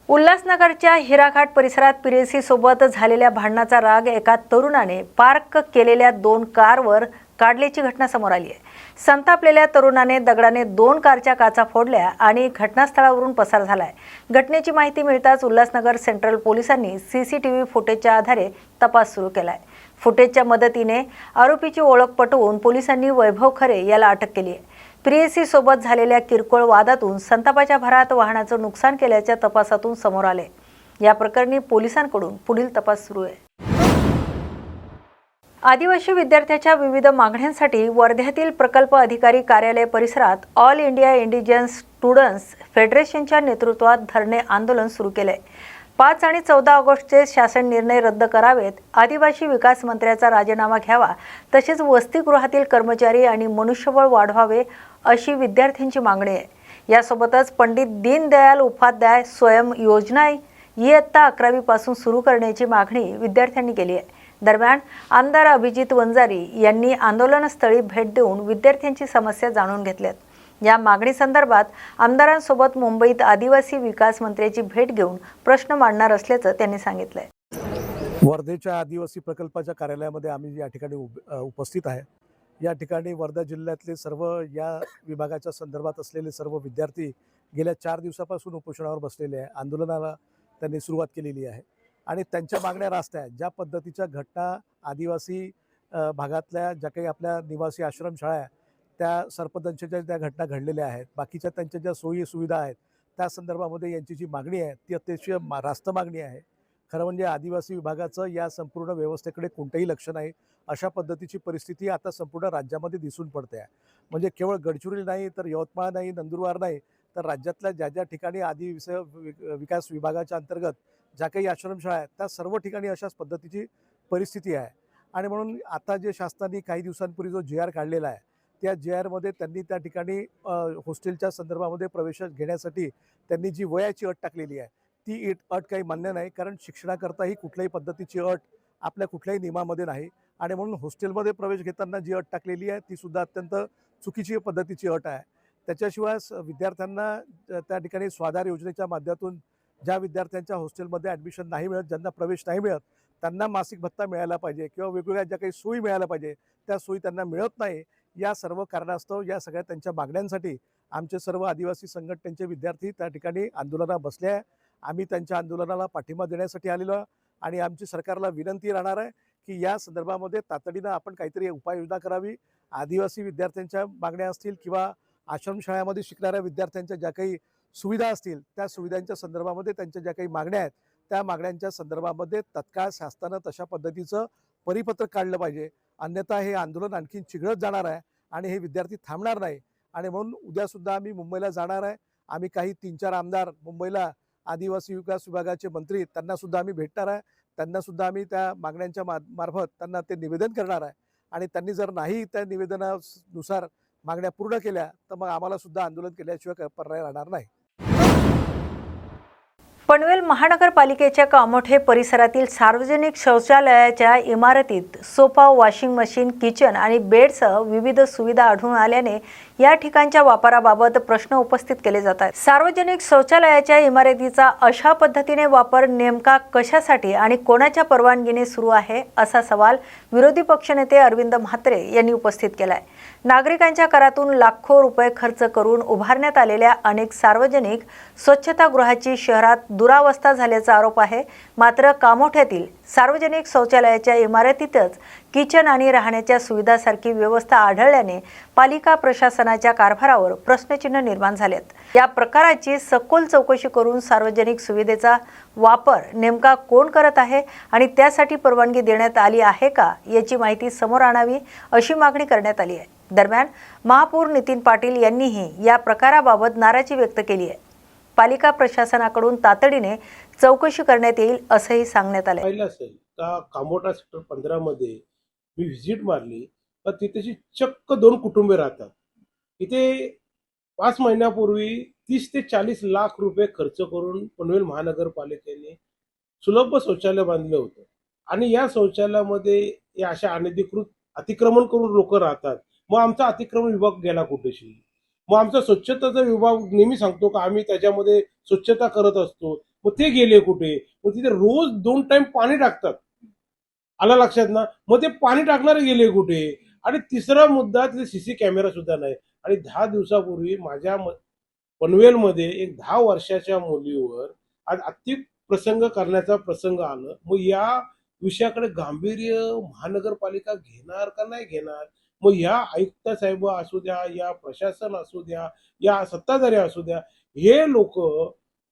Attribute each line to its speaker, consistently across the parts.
Speaker 1: उल्हासनगरच्या हिराघाट परिसरात प्रेयसीसोबत झालेल्या भांडणाचा राग एका तरुणाने पार्क केलेल्या 2 कारवर काढल्याची घटना समोर आली आहे। संतापलेल्या तरुणाने दगडाने 2 कारच्या काचा फोडल्या आणि घटनास्थळावरून पसार झालाय। घटनेची माहिती मिळताच उल्हासनगर सेंट्रल पोलिसांनी सीसीटीव्ही फुटेजच्या आधारे तपास सुरू केलाय। फुटेजच्या मदतीने आरोपीची ओळख पटवून पोलिसांनी वैभव खरे याला अटक केली आहे। प्रेयसीसोबत झालेल्या किरकोळ वादातून संतापाच्या भरात वाहनाचं नुकसान केल्याच्या तपासातून समोर आले। या प्रकरणी पोलिसांकडून पुढील तपास सुरू आहे। आदिवासी विद्यार्थ्यांच्या विविध मागण्यांसाठी वर्ध्यातील प्रकल्प अधिकारी कार्यालय परिसरात ऑल इंडिया इंडिजिनस स्टुडंट्स फेडरेशनच्या नेतृत्वात धरणे आंदोलन सुरू केले। 5 आणि 14 ऑगस्टचे शासन निर्णय रद्द करावेत, आदिवासी विकास मंत्र्याचा राजीनामा घ्यावा, तसेच वसतिगृहातील कर्मचारी आणि मनुष्यबळ वाढवावे अशी विद्यार्थ्यांची मागणी आहे। यासोबतच पंडित दीनदयाल उपाध्याय स्वयं योजना इयत्ता 11वी पासून सुरू करण्याची मागणी विद्यार्थ्यांनी केली आहे। दरम्यान आमदार अभिजित वंजारी यांनी आंदोलनस्थळी भेट देऊन विद्यार्थ्यांची समस्या जाणून घेतल्यात। या मागणी संदर्भात आमदारांसोबत मुंबईत आदिवासी विकास मंत्र्याची भेट घेऊन प्रश्न मांडणार असल्याचं त्यांनी सांगितलंय।
Speaker 2: वर्धेच्या आदिवासी प्रकल्पाच्या कार्यालयामध्ये आम्ही या ठिकाणी उपस्थित आहे। या ठिकाणी वर्धा जिल्ह्यातले सर्व या विभागाच्या संदर्भात असलेले सर्व विद्यार्थी गेल्या 4 दिवसापासून उपोषणावर बसलेले आहे। आंदोलनाला त्यांनी सुरुवात केलेली आहे आणि त्यांच्या मागण्या रास्त आहेत। ज्या पद्धतीच्या घटना आदिवासी भागातल्या ज्या काही आपल्या निवासी आश्रमशाळा आहे त्या सरपंचांच्या ज्या घटना घडलेल्या आहेत, बाकीच्या त्यांच्या ज्या सोयी सुविधा आहेत त्या संदर्भामध्ये यांची जी मागणी आहे ती अतिशय रास्त मागणी आहे। खरं म्हणजे आदिवासी विभागाचं या संपूर्ण व्यवस्थेकडे कोणतंही लक्ष नाही, अशा पद्धतीची परिस्थिती आता संपूर्ण राज्यामध्ये दिसून पडते आहे। म्हणजे केवळ गडचिरोली नाही तर यवतमाळ नाही, नंदुरबार नाही तर राज्यातल्या ज्या ठिकाणी आदिवासी विकास विभागाच्या अंतर्गत ज्या काही आश्रमशाळा आहेत त्या सर्व ठिकाणी अशाच पद्धतीची परिस्थिती आहे। आणि म्हणून आता जे शासनाने काही दिवसांपूर्वी जो GR काढलेला आहे त्या GRमध्ये त्यांनी त्या ठिकाणी हॉस्टेलच्या संदर्भामध्ये प्रवेश घेण्यासाठी त्यांनी जी वयाची अट टाकलेली आहे ती अट काही मान्य नाही, कारण शिक्षणाकरताही कुठल्याही पद्धतीची अट आपल्या कुठल्याही नियमामध्ये नाही। आणि म्हणून हॉस्टेलमध्ये प्रवेश घेताना जी अट टाकलेली आहे ती सुद्धा अत्यंत चुकीची पद्धतीची अट आहे। त्याच्याशिवाय विद्यार्थ्यांना त्या ठिकाणी स्वाधार योजनेच्या माध्यमातून ज्या विद्यार्थ्यांच्या हॉस्टेलमध्ये ॲडमिशन नाही मिळत, ज्यांना प्रवेश नाही मिळत, त्यांना मासिक भत्ता मिळाला पाहिजे किंवा वेगवेगळ्या ज्या काही सोयी मिळाल्या पाहिजे त्या सोयी त्यांना मिळत नाही। या सर्व कारणास्तव या सगळ्या त्यांच्या मागण्यांसाठी आमचे सर्व आदिवासी संघटनेचे विद्यार्थी त्या ठिकाणी आंदोलनात बसले आहे। आम्ही त्यांच्या आंदोलनाला पाठिंबा देण्यासाठी आलेलो आहे आणि आमची सरकारला विनंती राहणार आहे की या संदर्भामध्ये तातडीनं आपण काहीतरी उपाययोजना करावी। आदिवासी विद्यार्थ्यांच्या मागण्या असतील किंवा आश्रमशाळेमध्ये शिकणाऱ्या विद्यार्थ्यांच्या ज्या काही सुविधा असतील त्या सुविधांच्या संदर्भामध्ये त्यांच्या ज्या काही मागण्या आहेत त्या मागण्यांच्या संदर्भामध्ये तत्काळ शासनानं तशा पद्धतीचं परिपत्रक काढलं पाहिजे, अन्यथा हे आंदोलन आणखी चिघळत जाणार आहे आणि हे विद्यार्थी थांबणार नाही। आणि म्हणून उद्यासुद्धा आम्ही मुंबईला जाणार आहे। आम्ही काही 3-4 आमदार मुंबईला आदिवासी विकास विभागाचे मंत्री त्यांनासुद्धा आम्ही भेटणार आहे। त्यांनासुद्धा आम्ही त्या मागण्यांच्या मार्फत त्यांना ते निवेदन करणार आहे आणि त्यांनी जर नाही त्या निवेदनानुसार मागण्या पूर्ण केल्या तर मग आम्हाला सुद्धा आंदोलन केल्याशिवाय पर्याय राहणार नाही।
Speaker 1: पनवेल महानगरपालिकेच्या कामोठे परिसरातील सार्वजनिक शौचालयाच्या इमारतीत सोफा, वॉशिंग मशीन, किचन आणि बेडसह विविध सुविधा आढळून आल्याने या ठिकाणच्या वापराबाबत प्रश्न उपस्थित केले जात आहेत। सार्वजनिक शौचालयाच्या इमारतीचा अशा पद्धतीने वापर नेमका कशासाठी आणि कोणाच्या परवानगीने सुरू आहे असा सवाल विरोधी पक्षनेते अरविंद म्हात्रे यांनी उपस्थित केलाय। नागरिकांच्या करातून लाखो रुपये खर्च करून उभारण्यात आलेल्या अनेक सार्वजनिक स्वच्छतागृहाची शहरात दुरावस्था झाल्याचा आरोप आहे। मात्र कामोठ्यातील सार्वजनिक शौचालयाच्या इमारतीतच किचन आणि राहण्याच्या सुविधांसारखी व्यवस्था आढळल्याने पालिका प्रशासनाच्या कारभारावर प्रश्नचिन्ह निर्माण झालेत। या प्रकाराची सखोल चौकशी करून सार्वजनिक सुविधेचा वापर नेमका कोण करत आहे आणि त्यासाठी परवानगी देण्यात आली आहे का याची माहिती समोर आणावी अशी मागणी करण्यात आली आहे। दरम्यान महापौर नितीन पाटील यांनीही या प्रकाराबाबत नाराजी व्यक्त केली आहे। पालिका प्रशासनाकडून तातडीने चौकशी करण्यात येईल असंही सांगण्यात आलं।
Speaker 3: पाहिलं असेल का कामोठा सेक्टर 15 मध्ये मी व्हिजिट मारली तर तिथे चक्क 2 कुटुंबे राहतात। इथे 5 महिन्यापूर्वी 30 ते 40 लाख रुपये खर्च करून पनवेल महानगरपालिकेने सुलभ शौचालय बांधलं होतं आणि या शौचालयामध्ये अशा अनधिकृत अतिक्रमण करून लोक राहतात। मग आमचा अतिक्रमण विभाग गेला कुठेशी? मग आमचा स्वच्छताचा विभाग नेहमी सांगतो का आम्ही त्याच्यामध्ये स्वच्छता करत असतो, मग ते गेले कुठे? मग तिथे रोज 2 टाइम पाणी टाकतात, आलं लक्षात ना? मग ते पाणी टाकणारे गेले कुठे? आणि तिसरा मुद्दा, तिथे सीसी कॅमेरा सुद्धा नाही. आणि 10 दिवसापूर्वी माझ्या पनवेलमध्ये एक 10 वर्षाच्या मुलीवर आज अति प्रसंग करण्याचा प्रसंग आलं. मग या विषयाकडे गांभीर्य महानगरपालिका घेणार का नाही घेणार? मग या आयुक्त साहेब असू द्या, या प्रशासन असू द्या, या सत्ताधारी असू द्या, हे लोक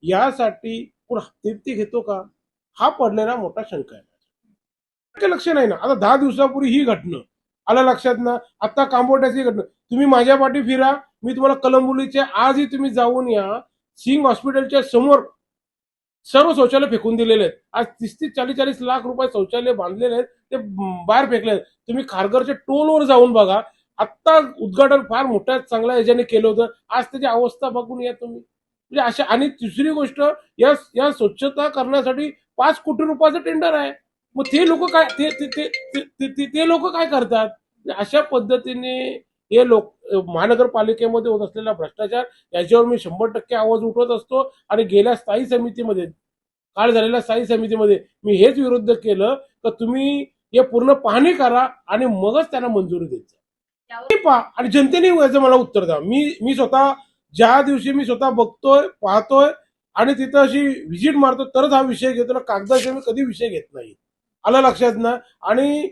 Speaker 3: यासाठी कोण हप्ते घेतो का? हा पडलेला मोठा शंका आहे. काही लक्ष नाही ना. आता 10 दिवसापूर्वी ही घटना आलं लक्षात ना. आता कांबोट्याची घटना, तुम्ही माझ्या पाठी फिरा, मी तुम्हाला कलंबुलीचे आजही तुम्ही जाऊन या, सिंग हॉस्पिटलच्या समोर सर्व शौचालय फेकून दिलेले आहेत. आज 30-40 लाख रुपये शौचालय बांधलेले आहेत, ते बाहेर फेकले आहेत. तुम्ही खारघरच्या टोलवर जाऊन बघा, आत्ता उद्घाटन फार मोठ्या चांगल्या याच्याने केलं होतं, आज त्याची अवस्था बघून या तुम्ही. म्हणजे अशा. आणि तिसरी गोष्ट, या स्वच्छता करण्यासाठी 5 कोटी रुपयाचं टेंडर आहे. मग ते लोक काय ते लोक काय करतात? अशा पद्धतीने हे लोक महानगरपालिकेमध्ये होत असलेला भ्रष्टाचार, याच्यावर मी 100% आवाज उठवत असतो. आणि गेल्या स्थायी समितीमध्ये, काल झालेल्या स्थायी समितीमध्ये मी हेच विरोध केलं की तुम्ही हे पूर्ण पाहणी करा आणि मगच त्यांना मंजुरी द्यायची. पहा आणि जनतेने याचं मला उत्तर द्या. मी स्वतः ज्या दिवशी मी स्वतः बघतोय, पाहतोय आणि तिथं अशी व्हिजिट मारतो, तरच हा विषय घेतो. कागदाशिवाय मी कधी विषय घेत नाही, आलं लक्षात ना. आणि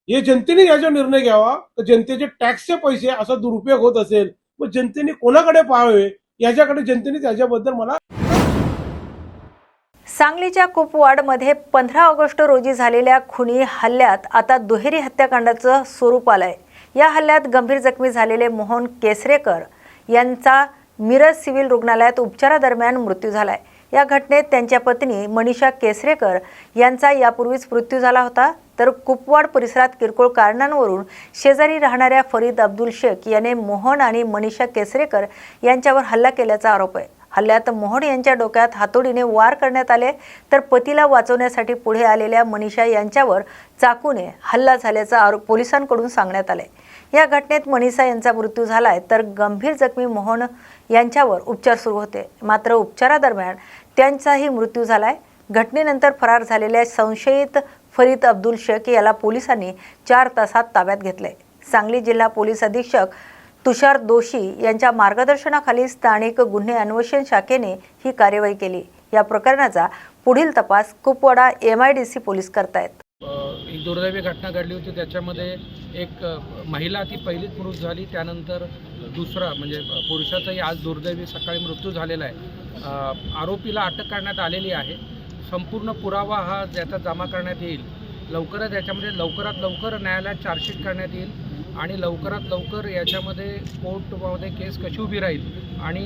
Speaker 3: हे जनतेने याचा निर्णय घ्यावा तर जनतेचे टॅक्सचे पैसे असा दुरुपयोग होत असेल, मग जनतेने कोणाकडे पाहावे, याच्याकडे जनतेने त्याच्याबद्दल मला.
Speaker 1: सांगलीच्या कुपवाडमध्ये 15 ऑगस्ट रोजी झालेल्या खुनी हल्ल्यात आता दुहेरी हत्याकांडाचं स्वरूप आलंय. या हल्ल्यात गंभीर जखमी झालेले मोहन केसरेकर यांचा मिरज सिव्हिल रुग्णालयात उपचारादरम्यान मृत्यू झालाय. या घटनेत त्यांच्या पत्नी मनीषा केसरेकर यांचा यापूर्वीच मृत्यू झाला होता. तर कुपवाड परिसरात किरकोळ कारणांवरून शेजारी राहणाऱ्या फरीद अब्दुल शेख याने मोहन आणि मनीषा केसरेकर यांच्यावर हल्ला केल्याचा आरोप आहे. हल्ल्यात मोहन यांच्या डोक्यात हातोडीने वार करण्यात आले, तर पतीला वाचवण्यासाठी पुढे आलेल्या मनीषा यांच्यावर चाकूने हल्ला झाल्याचा आरोप पोलिसांकडून सांगण्यात आले. या घटनेत मनीषा यांचा मृत्यू झालाय, तर गंभीर जखमी मोहन यांच्यावर उपचार सुरू होते. मात्र उपचारादरम्यान त्यांचाही मृत्यू झालाय. घटनेनंतर फरार झालेल्या संशयित फरीद अब्दुल शेख याला पोलिसांनी 4 तासात ताब्यात घेतले. सांगली जिल्हा पोलीस अधीक्षक तुषार दोशी यांच्या मार्गदर्शनाखाली स्थानिक गुन्हे अन्वेषण शाखेने ही कार्यवाही केली. या प्रकरणाचा पुढील तपास कुपवाडा MIDC पोलीस करतायत.
Speaker 4: एक दुर्दैवी घटना घडली होती. त्याच्यामध्ये एक महिला ती पहिलीच मृत झाली. त्यानंतर दुसरा म्हणजे पुरुषाचाही आज दुर्दैवी सकाळी मृत्यू झालेला आहे. आरोपीला अटक करण्यात आलेली आहे. संपूर्ण पुरावा हा ज्याचा जमा करण्यात येईल. लवकरात याच्यामध्ये लवकरात लवकर न्यायालयात चार्जशीट करण्यात येईल आणि लवकरात लवकर याच्यामध्ये कोर्टमध्ये केस कशी उभी राहील आणि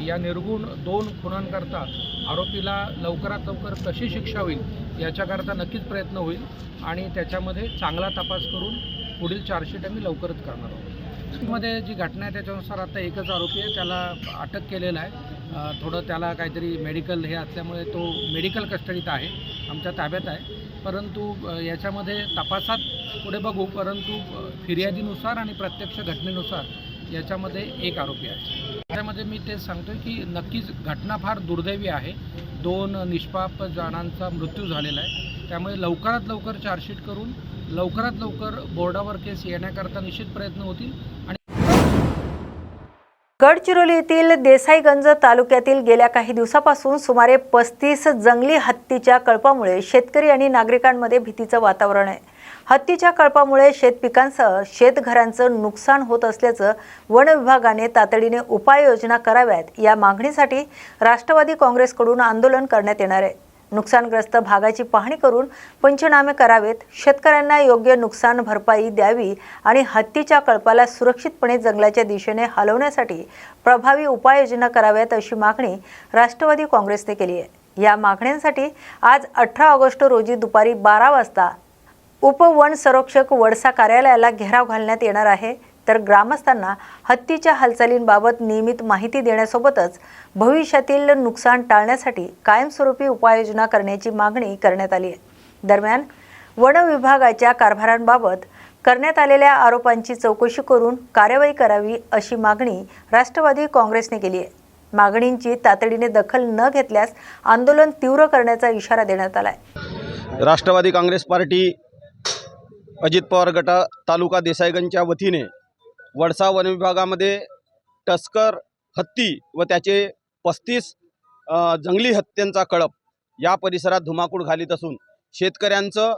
Speaker 4: या निर्गुण 2 खुनांकरता आरोपीला लवकरात लवकर कशी शिक्षा होईल याच्याकरता नक्कीच प्रयत्न होईल आणि त्याच्यामध्ये चांगला तपास करून पुढील चार्जशीट आम्ही लवकरच करणार आहोत. मध्ये जी घटना आहे त्याच्यानुसार आता एकच आरोपी आहे, त्याला अटक केलेला आहे. थोडं त्याला काहीतरी मेडिकल हे असल्यामुळे तो मेडिकल कस्टडीत आहे, आमच्या ताब्यात आहे. परंतु याच्यामध्ये तपासात पुढे बघू. परंतु फिर्यादीनुसार आणि प्रत्यक्ष घटनेनुसार याच्यामध्ये एक आरोपी आहे. त्यामध्ये मी तेच सांगतो की नक्कीच घटना फार दुर्दैवी आहे. 2 निष्पाप जणांचा मृत्यू झालेला आहे. त्यामुळे लवकरात लवकर चार्जशीट करून लवकरात लवकर बोर्डावर केस येण्याकरता निश्चित प्रयत्न होतील. आणि
Speaker 1: गडचिरोली येथील देसाईगंज तालुक्यातील गेल्या काही दिवसापासून सुमारे 35 जंगली हत्तीच्या कळपामुळे शेतकरी आणि नागरिकांमध्ये भीतीचं वातावरण आहे. हत्तीच्या कळपामुळे शेतपिकांसह शेतघरांचं नुकसान होत असल्याचं वन विभागाने तातडीने उपाययोजना कराव्यात या मागणीसाठी राष्ट्रवादी काँग्रेसकडून आंदोलन करण्यात येणार आहे. नुकसानग्रस्त भागाची पाहणी करून पंचनामे करावेत, शेतकऱ्यांना योग्य नुकसान भरपाई द्यावी आणि हत्तीच्या कळपाला सुरक्षितपणे जंगलाच्या दिशेने हलवण्यासाठी प्रभावी उपाययोजना कराव्यात अशी मागणी राष्ट्रवादी काँग्रेसने केली आहे. या मागण्यांसाठी आज 18 ऑगस्ट रोजी दुपारी 12 वाजता उपवन संरक्षक वडसा कार्यालयाला घेराव घालण्यात येणार आहे. तर ग्रामस्थांना हत्तीच्या हालचालींबाबत नियमित माहिती देण्यासोबतच भविष्यातील नुकसान टाळण्यासाठी कायमस्वरूपी उपाययोजना करण्याची मागणी करण्यात आली आहे. दरम्यान वन विभागाच्या कारभारांबाबत करण्यात आलेल्या आरोपांची चौकशी करून कार्यवाही करावी अशी मागणी राष्ट्रवादी काँग्रेसने केली आहे. मागणींची तातडीने दखल न घेतल्यास आंदोलन तीव्र करण्याचा इशारा देण्यात आलाय.
Speaker 5: राष्ट्रवादी काँग्रेस पार्टी अजित पवार गट तालुका देसाईगंजच्या वतीने वडसा वन विभागामध्ये टस्कर हत्ती व त्याचे 35 जंगली हत्तींचा कळप या परिसरात धुमाकूळ घालीत असून शेतकऱ्यांचं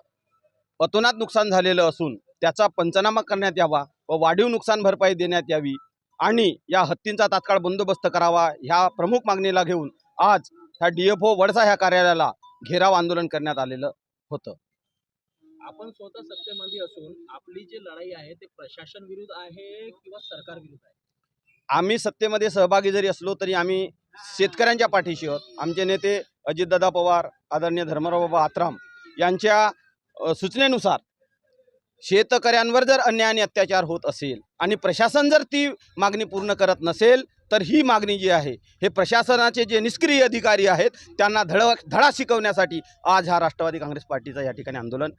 Speaker 5: अतोनात नुकसान झालेलं असून त्याचा पंचनामा करण्यात यावा व वाढीव नुकसान भरपाई देण्यात यावी आणि या हत्तींचा तात्काळ बंदोबस्त करावा ह्या प्रमुख मागणीला घेऊन आज ह्या DFO वडसा ह्या कार्यालयाला घेराव आंदोलन करण्यात आलेलं होतं.
Speaker 6: आपण स्वतः सत्तेमध्ये असून आपली जी लढाई आहे ते प्रशासन विरुद्ध आहे किंवा सरकार विरुद्ध आहे?
Speaker 5: आम्ही सत्तेमध्ये सहभागी जरी असलो तरी आम्ही शेतकऱ्यांच्या पाठीशी आहोत. आमचे नेते अजितदादा पवार, आदरणीय धर्मराव बाबा आत्राम यांच्या सूचनेनुसार शेतकऱ्यांवर जर अन्याय आणि अत्याचार होत असेल आणि प्रशासन जर ती मागणी पूर्ण करत नसेल तर ही मागणी जी आहे हे प्रशासनाचे जे निष्क्रिय अधिकारी आहेत त्यांना धडा शिकवण्यासाठी आज हा राष्ट्रवादी काँग्रेस पार्टीचा या ठिकाणी आंदोलन.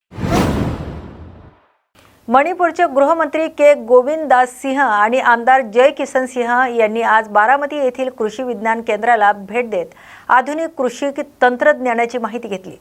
Speaker 1: मणिपूरचे गृहमंत्री के गोविंददास सिंह आणि आमदार जय किसन सिंह यांनी आज बारामती येथील कृषी विज्ञान केंद्राला भेट देत आधुनिक कृषी तंत्रज्ञानाची माहिती घेतली.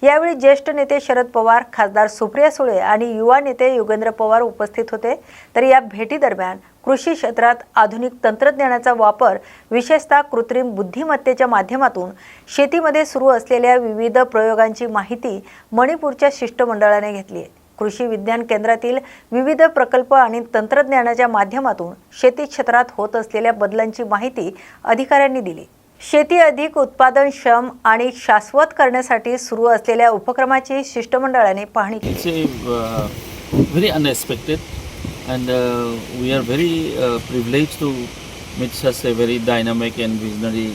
Speaker 1: यावेळी ज्येष्ठ नेते शरद पवार, खासदार सुप्रिया सुळे आणि युवा नेते योगेंद्र पवार उपस्थित होते. तर या भेटीदरम्यान कृषी क्षेत्रात आधुनिक तंत्रज्ञानाचा वापर विशेषतः कृत्रिम बुद्धिमत्तेच्या माध्यमातून शेतीमध्ये सुरू असलेल्या विविध प्रयोगांची माहिती मणिपूरच्या शिष्टमंडळाने घेतली. कृषी विज्ञान केंद्रातील विविध प्रकल्प आणि तंत्रज्ञानाच्या माध्यमातून शेती क्षेत्रात होत असलेल्या बदलांची माहिती अधिकाऱ्यांनी दिली. शेती अधिक उत्पादनक्षम आणि शाश्वत करण्यासाठी सुरू असलेल्या उपक्रमाची शिष्टमंडळाने पाहणी केली.
Speaker 7: Very unexpected, and we are very privileged to meet such a very dynamic and visionary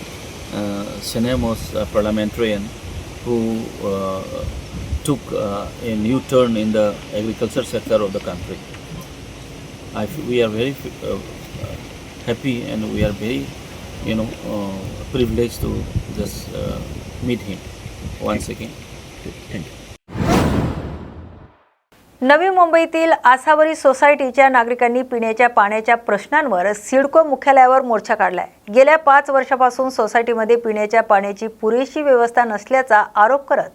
Speaker 7: senior-most parliamentarian who took a new turn in the agriculture sector of the country. We are very happy and we are very privileged to just meet him once again. Thank you.
Speaker 1: नवी मुंबईतील आसावरी सोसायटीच्या नागरिकांनी पिण्याच्या पाण्याच्या प्रश्नांवर सिडको मुख्यालयावर मोर्चा काढलाय. गेल्या 5 वर्षापासून सोसायटीमध्ये पिण्याच्या पाण्याची पुरेशी व्यवस्था नसल्याचा आरोप करत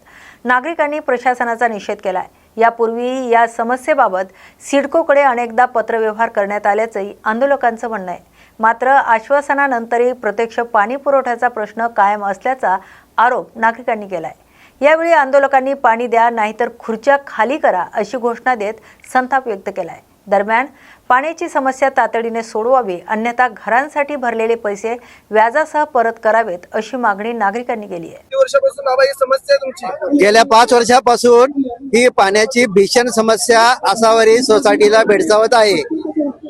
Speaker 1: नागरिकांनी प्रशासनाचा निषेध केलाय. यापूर्वी या समस्येबाबत सिडकोकडे अनेकदा पत्रव्यवहार करण्यात आल्याचंही आंदोलकांचं म्हणणं आहे. मात्र आश्वासनानंतरही प्रत्यक्ष पाणी पुरवठ्याचा प्रश्न कायम असल्याचा आरोप नागरिकांनी केलाय. यावेळी आंदोलकांनी पाणी द्या नाहीतर खुर्च्या खाली करा अशी घोषणा देत संताप व्यक्त केलाय. दरम्यान पाण्याची समस्या तातडीने सोडवावी अन्यथा घरांसाठी भरलेले पैसे व्याजासह परत करावेत अशी मागणी नागरिकांनी केली आहे.
Speaker 8: गेल्या 5 वर्षापासून ही पाण्याची भीषण समस्या आसावरी सोसायटीला भेडसावत आहे.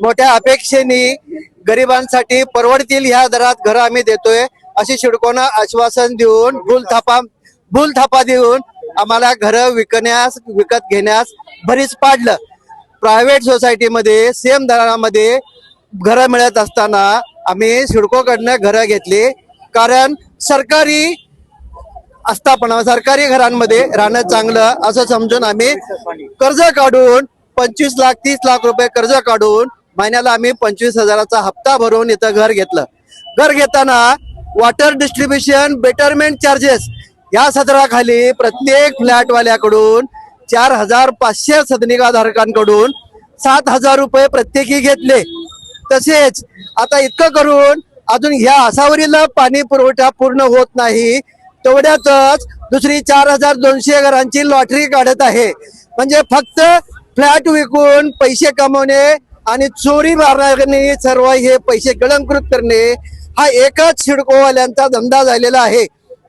Speaker 8: मोठ्या अपेक्षेने गरिबांसाठी परवडतील ह्या दरात घरं आम्ही देतोय अशी सिडकोनं आश्वासन देऊन भूलथापा देऊन आम्हाला घरं विकत घेण्यास भरीस पाडलं. प्रायव्हेट सोसायटीमध्ये सेम दरामध्ये घरं मिळत असताना आम्ही सिडकोकडनं घरं घेतली. कारण सरकारी आस्थापना सरकारी घरांमध्ये राहणं चांगलं असं समजून आम्ही कर्ज काढून 25 लाख 30 लाख रुपये कर्ज काढून महिन्याला आम्ही 25,000चा हप्ता भरून इथं घर घेतलं. घर घेताना वॉटर डिस्ट्रीब्युशन बेटरमेंट चार्जेस या सदराखाली प्रत्येक फ्लॅटवाल्याकडून 4,500 सदनिकाधारकांकडून 7,000 रुपये प्रत्येकी घेतले. तसेच आता इतकं करून अजून ह्या आसावरीला पाणी पुरवठा पूर्ण होत नाही. तेवढ्यातच दुसरी 4,200 घरांची लॉटरी काढत आहे. म्हणजे फक्त फ्लॅट विकून पैसे कमवणे आणि चोरी मारण्याने सर्व हे पैसे गिळंकृत करणे हा एकच सिडकोवाल्यांचा धंदा झालेला आहे.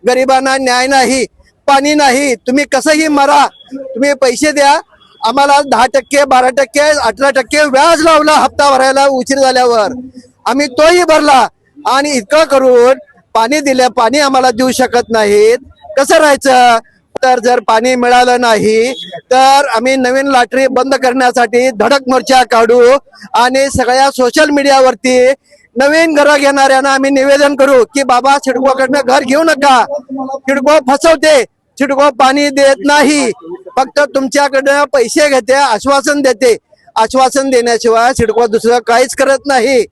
Speaker 8: गरिबांना न्याय नाही, पाणी नाही. तुम्ही कसंही मरा, तुम्ही पैसे द्या. आम्हाला 10%, 12%, 18% व्याज लावला हप्ता भरायला उशीर झाल्यावर. आम्ही तोही भरला आणि इतकं करून पाणी आम्हाला देऊ शकत नाहीत. कसं राहायचं? तर जर पाणी मिळालं नाही तर आम्ही नवीन लॉटरी बंद करण्यासाठी धडक मोर्चा काढू आणि सगळ्या सोशल मीडियावरती नवीन घर घेणाऱ्यांना आम्ही निवेदन करू की बाबा सिडकोकडनं घर घेऊ नका. सिडको फसवते, सिडको पाणी देत नाही, फक्त तुमच्याकडनं पैसे घेते, आश्वासन देते. आश्वासन देण्याशिवाय सिडको दुसरं काहीच करत नाही.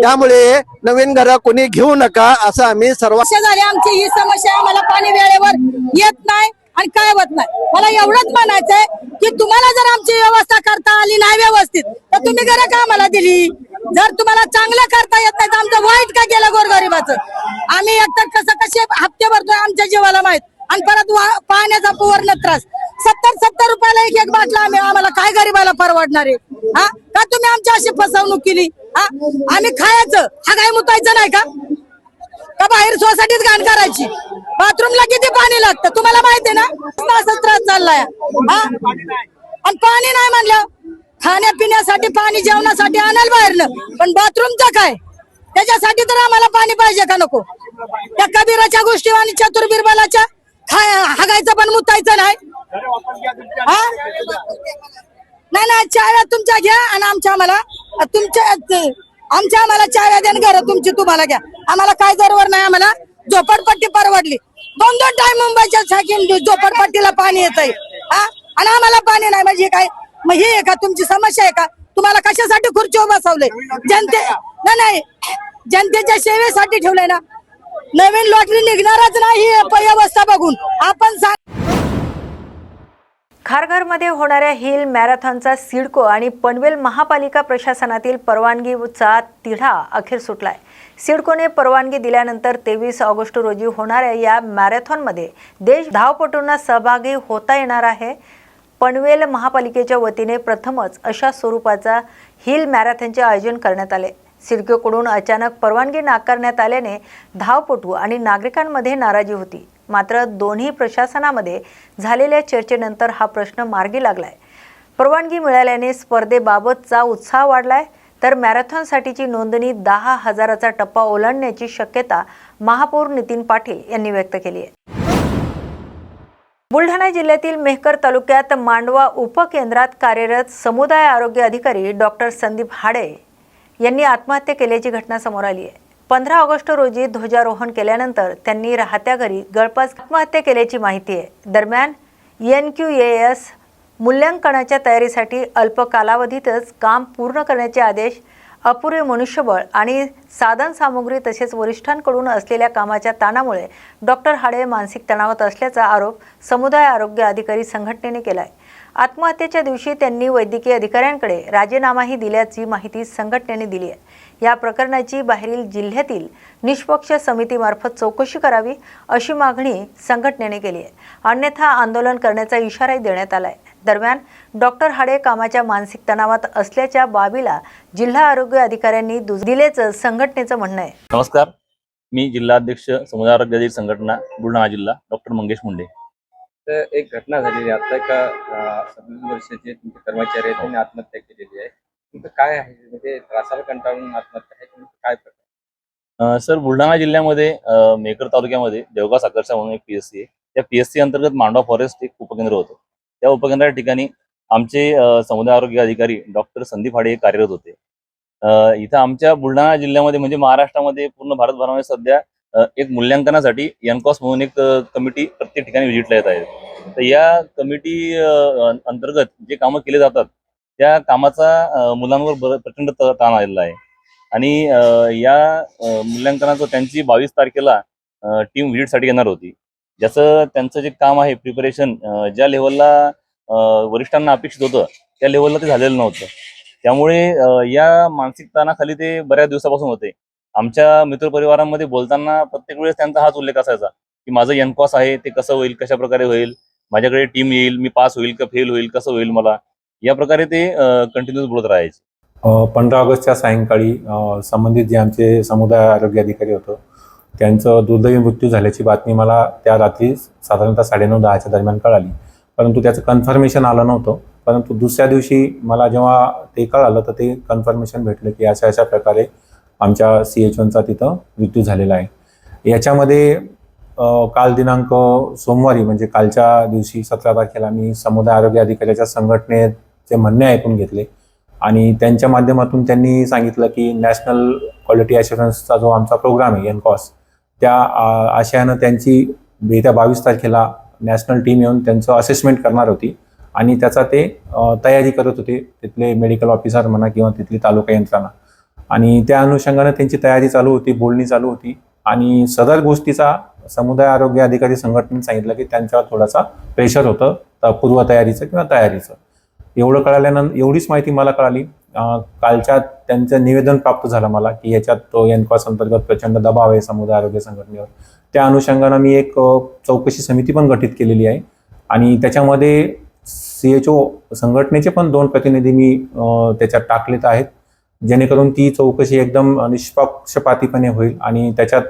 Speaker 8: त्यामुळे नवीन घरं कोणी घेऊ नका असं आम्ही सर्व
Speaker 9: झाली आमची ही समस्या. आम्हाला पाणी वेळेवर येत नाही आणि काय होत नाही. मला एवढंच म्हणायचंय की तुम्हाला जर आमची व्यवस्था करता आली नाही व्यवस्थित तर तुम्ही घरं का आम्हाला दिली. जर तुम्हाला चांगलं करता येत नाही तर आमचं वाईट का केलं गोरगरिबाचं. आम्ही एकतर कसे हप्ते भरतोय आमच्या जीवाला माहित आणि परत पाण्याचा पूर्ण त्रास. 70 रुपयाला एक बाटला आम्हाला काय गरीबाला परवडणार आहे. हा का तुम्ही आमची अशी फसवणूक केली. हा आम्ही खायचं हा काय मुतायचं नाही का बाहेर सोसायटीत घाण करायची. बाथरूमला किती पाणी लागतं तुम्हाला माहिती आहे ना. असा त्रास चाललाय हा आणि पाणी नाही म्हणलं खाण्यापिण्यासाठी पाणी जेवणासाठी आणायला बाहेरनं पण बाथरूमचं काय त्याच्यासाठी तर आम्हाला पाणी पाहिजे का नको. त्या कबीराच्या गोष्टी आणि चतुर बिरबलाच्या हागायचं पण मुतायचं नाही. नाही चाव्या तुमच्या घ्या आणि आम्हाला चाव्या द्या घर तुमची तुम्हाला घ्या. आम्हाला काय जरूर नाही. आम्हाला झोपडपट्टी परवडली. 2 टाइम मुंबईच्या झोपडपट्टीला पाणी येतंय आणि आम्हाला पाणी नाही म्हणजे काय मग हे का तुमची समस्या आहे का. तुम्हाला कशासाठी खुर्चीवर बसवलंय नाही जनतेच्या सेवेसाठी ठेवलंय ना. नवीन लॉटरी निघणारच नाही ही व्यवस्था बघून आपण
Speaker 1: खारघरमध्ये होणाऱ्या हिल मॅरेथॉनचा सिडको आणि पनवेल महापालिका प्रशासनातील परवानगीचा तिढा अखेर सुटलाय. सिडकोने परवानगी दिल्यानंतर 23 ऑगस्ट रोजी होणाऱ्या या मॅरेथॉनमध्ये देश धावपटूंना सहभागी होता येणार आहे. पनवेल महापालिकेच्या वतीने प्रथमच अशा स्वरूपाचा हिल मॅरेथॉनचे आयोजन करण्यात आले. सिडकोकडून अचानक परवानगी नाकारण्यात आल्याने धावपटू आणि नागरिकांमध्ये नाराजी होती. मात्र दोन्ही प्रशासनामध्ये झालेल्या चर्चेनंतर हा प्रश्न मार्गी लागलाय. परवानगी मिळाल्याने स्पर्धेबाबतचा उत्साह वाढलाय तर मॅरेथॉनसाठीची नोंदणी 10,000चा टप्पा ओलांडण्याची शक्यता महापौर नितीन पाटील यांनी व्यक्त केली आहे. बुलढाणा जिल्ह्यातील मेहकर तालुक्यात मांडवा उपकेंद्रात कार्यरत समुदाय आरोग्य अधिकारी डॉक्टर संदीप हाडे यांनी आत्महत्या केल्याची घटना समोर आली आहे. 15 ऑगस्ट रोजी ध्वजारोहण केल्यानंतर त्यांनी राहत्या घरी गळफास आत्महत्या केल्याची माहिती आहे. दरम्यान NQAS मूल्यांकनाच्या तयारीसाठी अल्प कालावधीतच काम पूर्ण करण्याचे आदेश, अपुरे मनुष्यबळ आणि साधनसामुग्री तसेच वरिष्ठांकडून असलेल्या कामाच्या ताणामुळे डॉक्टर हाडे मानसिक तणावात असल्याचा आरोप समुदाय आरोग्य अधिकारी संघटनेने केला आहे. आत्महत्येच्या दिवशी त्यांनी वैद्यकीय अधिकाऱ्यांकडे राजीनामाही दिल्याची माहिती संघटनेने दिली आहे. या प्रकरणाची बाहेरील जिल्ह्यातील निष्पक्ष समितीमार्फत चौकशी करावी अशी मागणी संघटनेने केली आहे. अन्यथा आंदोलन करण्याचा इशाराही देण्यात आला आहे. दरम्यान डॉक्टर हाडे कामाच्या मानसिक तणावात असल्याच्या बाबीला जिल्हा आरोग्य अधिकाऱ्यांनी दुजोरा दिल्याचं संघटनेचं म्हणणं आहे.
Speaker 10: नमस्कार, मी जिल्हाध्यक्ष समुदाय आरोग्य अधिकारी संघटना बुलढाणा जिल्हा डॉक्टर मंगेश मुंडे.
Speaker 11: तर एक घटना झालेली आता एका 27 वर्षाचे कर्मचारी आहेत त्यांनी आत्महत्या केलेली आहे. काय आहे म्हणजे त्रासाला कंटाळून आत्महत्या आहे काय प्रकार.
Speaker 10: सर, बुलढाणा जिल्ह्यामध्ये मेहकर तालुक्यामध्ये देवगाव साखरसा म्हणून एक PSC आहे. त्या PSC अंतर्गत मांडवा फॉरेस्ट एक उपकेंद्र होतं. त्या उपकेंद्राच्या ठिकाणी आमचे समुदाय आरोग्य अधिकारी डॉक्टर संदीप हाडे कार्यरत होते. इथं आमच्या बुलढाणा जिल्ह्यामध्ये म्हणजे महाराष्ट्रामध्ये पूर्ण भारतभरामध्ये सध्या एक मूल्यांकनासाठी NCOS म्हणून एक कमिटी प्रत्येक ठिकाणी व्हिजिटला येत आहे. तर या कमिटी अंतर्गत जे कामं केले जातात त्या कामाचा मुलांवर प्रचंड ताण आलेला आहे. आणि या मूल्यांकनाचं त्यांची 22 तारखेला टीम व्हिजिटसाठी येणार होती. ज्याचं त्यांचं जे काम आहे प्रिपरेशन ज्या लेवलला वरिष्ठांना अपेक्षित होतं त्या लेवलला ते झालेलं नव्हतं. त्यामुळे या मानसिक ताणाखाली ते बऱ्याच दिवसापासून होते. आमच्या मित्रपरिवारांमध्ये बोलताना प्रत्येक वेळेस त्यांचा हाच उल्लेख असायचा की माझं NCOS आहे ते कसं होईल, कशा प्रकारे होईल, माझ्याकडे टीम येईल, मी पास होईल का फेल होईल, कसं होईल मला, या प्रकारे ते कंटिन्यूस बोलत राहायचे.
Speaker 12: 15 ऑगस्टच्या सायंकाळी संबंधित जे आमचे समुदाय आरोग्य अधिकारी होतं त्यांचं दुर्दैवी मृत्यू झाल्याची बातमी मला त्या रात्री साधारणतः 9:30-10च्या दरम्यान कळाली. परंतु त्याचं कन्फर्मेशन आलं नव्हतं. परंतु दुसऱ्या दिवशी मला जेव्हा ते कळालं तर ते कन्फर्मेशन भेटलं की अशा प्रकारे आमच्या CH1चा तिथं मृत्यू झालेला आहे. याच्यामध्ये काल दिनांक सोमवारी म्हणजे कालच्या दिवशी 17 तारखेला मी समुदाय आरोग्य अधिकाऱ्याच्या संघटनेचे म्हणणे ऐकून घेतले आणि त्यांच्या माध्यमातून त्यांनी सांगितलं की नॅशनल क्वालिटी ॲश्युरन्सचा जो आमचा प्रोग्राम आहे NCOS त्या आशयानं त्यांची येत्या 22 तारखेला नॅशनल टीम येऊन त्यांचं असेसमेंट करणार होती आणि त्याचा ते तयारी करत होते तिथले मेडिकल ऑफिसर म्हणा किंवा तिथली तालुका यंत्रणा. आणि त्या अनुषंगाने त्यांची तयारी चालू होती, बोलणी चालू होती आणि सदर गोष्टीचा समुदाय आरोग्य अधिकारी संघटनेने सांगितलं की त्यांच्यावर थोडासा प्रेशर होतं पूर्वतयारीचं किंवा तयारीचं. एवढं कळाल्यानंतर एवढीच माहिती मला कळाली. कालच्या त्यांचं निवेदन प्राप्त झालं मला की याच्यात तो एनकॉस अंतर्गत प्रचंड दबाव आहे समुदाय आरोग्य संघटनेवर. त्या अनुषंगानं मी एक चौकशी समिती पण गठीत केलेली आहे आणि त्याच्यामध्ये CHO संघटनेचे पण 2 प्रतिनिधी मी त्याच्यात टाकलेत आहेत, जेणेकरून ती चौकशी एकदम निष्पक्षपातीपणे होईल आणि त्याच्यात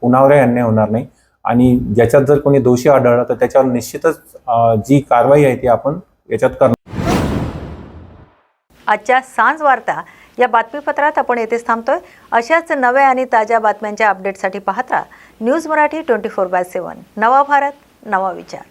Speaker 12: कुणावरही अन्याय होणार नाही आणि ज्याच्यात जर कोणी दोषी आढळलं तर त्याच्यावर निश्चितच जी कारवाई आहे ती आपण याच्यात करणार.
Speaker 1: आजच्या सांज वार्ता या बातमीपत्रात आपण येथेच थांबतोय. अशाच नव्या आणि ताज्या बातम्यांच्या अपडेटसाठी पाहत राहा न्यूज मराठी 24/7. नवा भारत, नवा विचार.